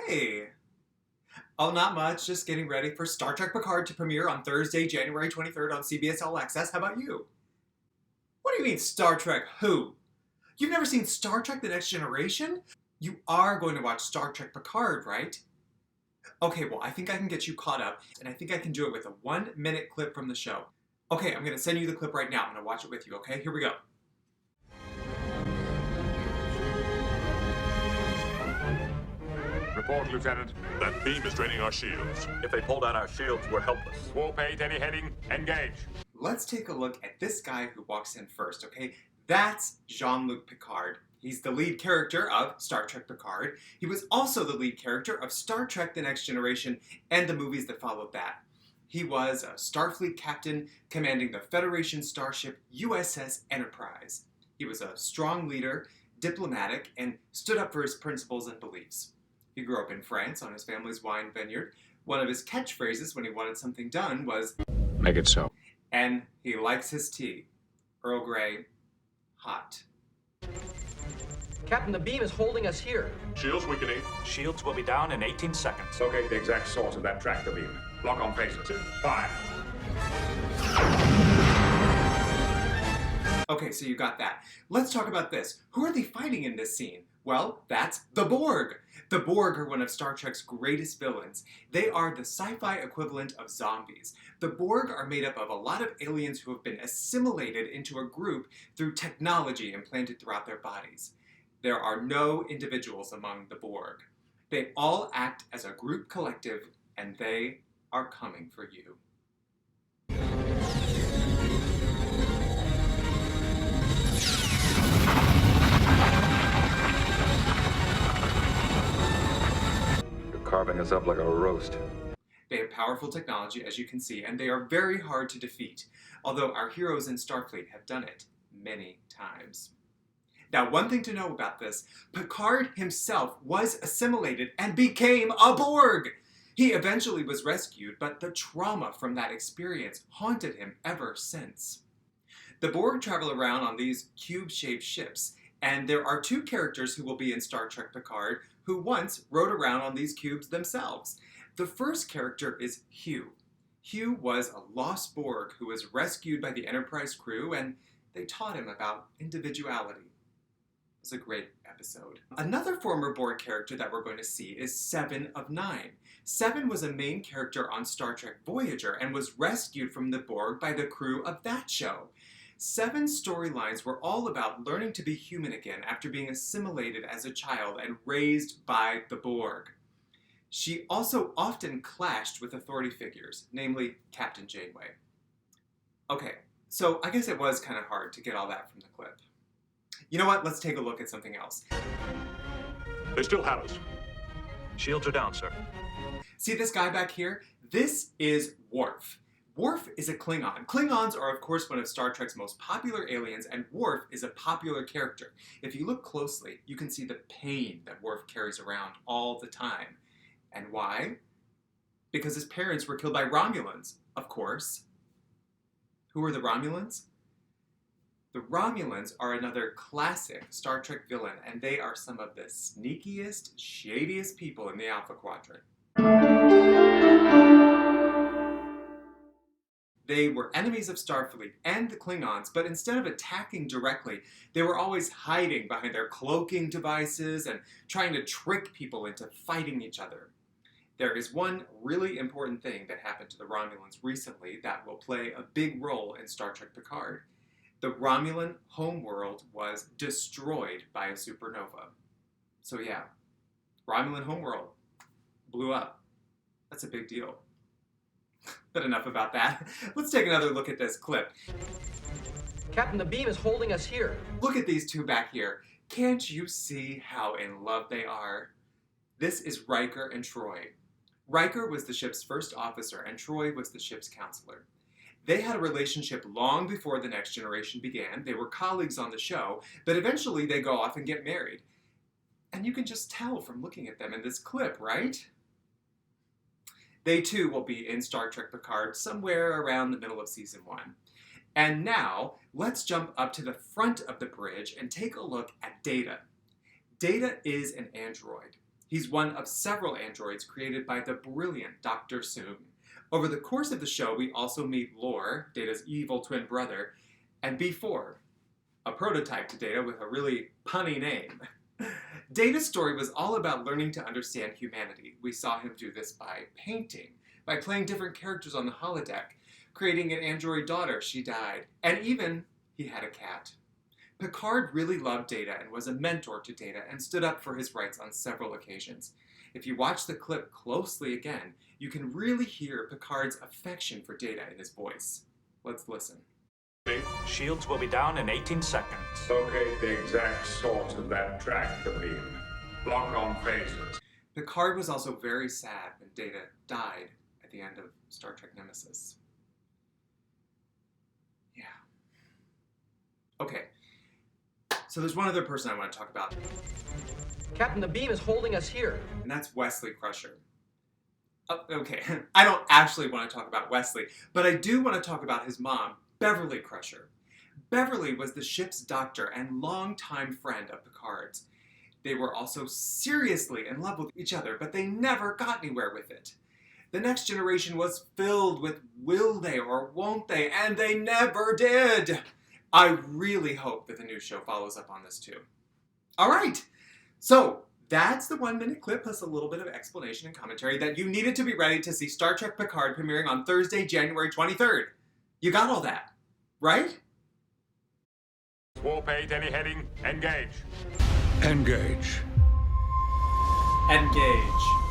Hey! Oh, not much. Just getting ready for Star Trek Picard to premiere on Thursday, January 23rd on CBS All Access. How about you? What do you mean, Star Trek who? You've never seen Star Trek The Next Generation? You are going to watch Star Trek Picard, right? Okay, well, I think I can get you caught up, and I think I can do it with a 1-minute clip from the show. Okay, I'm going to send you the clip right now. I'm going to watch it with you, okay? Here we go. Report, Lieutenant. That beam is draining our shields. If they pull down our shields, we're helpless. Warpaint, any heading? Engage. Let's take a look at this guy who walks in first, okay? That's Jean-Luc Picard. He's the lead character of Star Trek Picard. He was also the lead character of Star Trek The Next Generation and the movies that followed that. He was a Starfleet captain commanding the Federation starship USS Enterprise. He was a strong leader, diplomatic, and stood up for his principles and beliefs. He grew up in France on his family's wine vineyard. One of his catchphrases when he wanted something done was, Make it so. and he likes his tea. Earl Grey, hot. Captain, the beam is holding us here. Shields weakening. Shields will be down in 18 seconds. Locate the exact source of that tractor beam. Lock on phasers. Fire. Okay, so you got that. Let's talk about this. Who are they fighting in this scene? Well, that's the Borg. The Borg are one of Star Trek's greatest villains. They are the sci-fi equivalent of zombies. The Borg are made up of a lot of aliens who have been assimilated into a group through technology implanted throughout their bodies. There are no individuals among the Borg. They all act as a group collective, and they are coming for you. Carving us up like a roast. They have powerful technology, as you can see, and they are very hard to defeat, although our heroes in Starfleet have done it many times. Now, one thing to know about this, Picard himself was assimilated and became a Borg! He eventually was rescued, but the trauma from that experience haunted him ever since. The Borg travel around on these cube-shaped ships, and there are two characters who will be in Star Trek Picard who once rode around on these cubes themselves. The first character is Hugh. Hugh was a lost Borg who was rescued by the Enterprise crew, and they taught him about individuality. It was a great episode. Another former Borg character that we're going to see is Seven of Nine. Seven was a main character on Star Trek Voyager and was rescued from the Borg by the crew of that show. Seven's storylines were all about learning to be human again after being assimilated as a child and raised by the Borg. She also often clashed with authority figures, namely Captain Janeway. Okay, so I guess it was kind of hard to get all that from the clip. You know what? Let's take a look at something else. They still have us. Shields are down, sir. See this guy back here? This is Worf. Worf is a Klingon. Klingons are, of course, one of Star Trek's most popular aliens, and Worf is a popular character. If you look closely, you can see the pain that Worf carries around all the time. And why? Because his parents were killed by Romulans, of course. Who are the Romulans? The Romulans are another classic Star Trek villain, and they are some of the sneakiest, shadiest people in the Alpha Quadrant. They were enemies of Starfleet and the Klingons, but instead of attacking directly, they were always hiding behind their cloaking devices and trying to trick people into fighting each other. There is one really important thing that happened to the Romulans recently that will play a big role in Star Trek Picard. The Romulan homeworld was destroyed by a supernova. So yeah, Romulan homeworld blew up. That's a big deal. But enough about that. Let's take another look at this clip. Captain, the beam is holding us here. Look at these two back here. Can't you see how in love they are? This is Riker and Troy. Riker was the ship's first officer, and Troy was the ship's counselor. They had a relationship long before The Next Generation began. They were colleagues on the show, but eventually they go off and get married. And you can just tell from looking at them in this clip, right? They too will be in Star Trek Picard somewhere around the middle of season 1. And now, let's jump up to the front of the bridge and take a look at Data. Data is an android. He's one of several androids created by the brilliant Dr. Soong. Over the course of the show, we also meet Lore, Data's evil twin brother, and B4, a prototype to Data with a really punny name. Data's story was all about learning to understand humanity. We saw him do this by painting, by playing different characters on the holodeck, creating an android daughter, she died, and even he had a cat. Picard really loved Data and was a mentor to Data and stood up for his rights on several occasions. If you watch the clip closely again, you can really hear Picard's affection for Data in his voice. Let's listen. Shields will be down in 18 seconds. Locate the exact source of that tractor beam. Lock on phasers. Picard was also very sad when Data died at the end of Star Trek Nemesis. Yeah. Okay. So there's one other person I want to talk about, Captain, the beam is holding us here. and that's Wesley Crusher. Okay, I don't actually want to talk about Wesley, but I do want to talk about his mom, Beverly Crusher. Beverly was the ship's doctor and longtime friend of Picard's. They were also seriously in love with each other, but they never got anywhere with it. The Next Generation was filled with will they or won't they, and they never did. I really hope that the new show follows up on this too. All right, so that's the 1-minute clip plus a little bit of explanation and commentary that you needed to be ready to see Star Trek Picard premiering on Thursday, January 23rd. You got all that, right? Warp 8, any heading? Engage. Engage. Engage.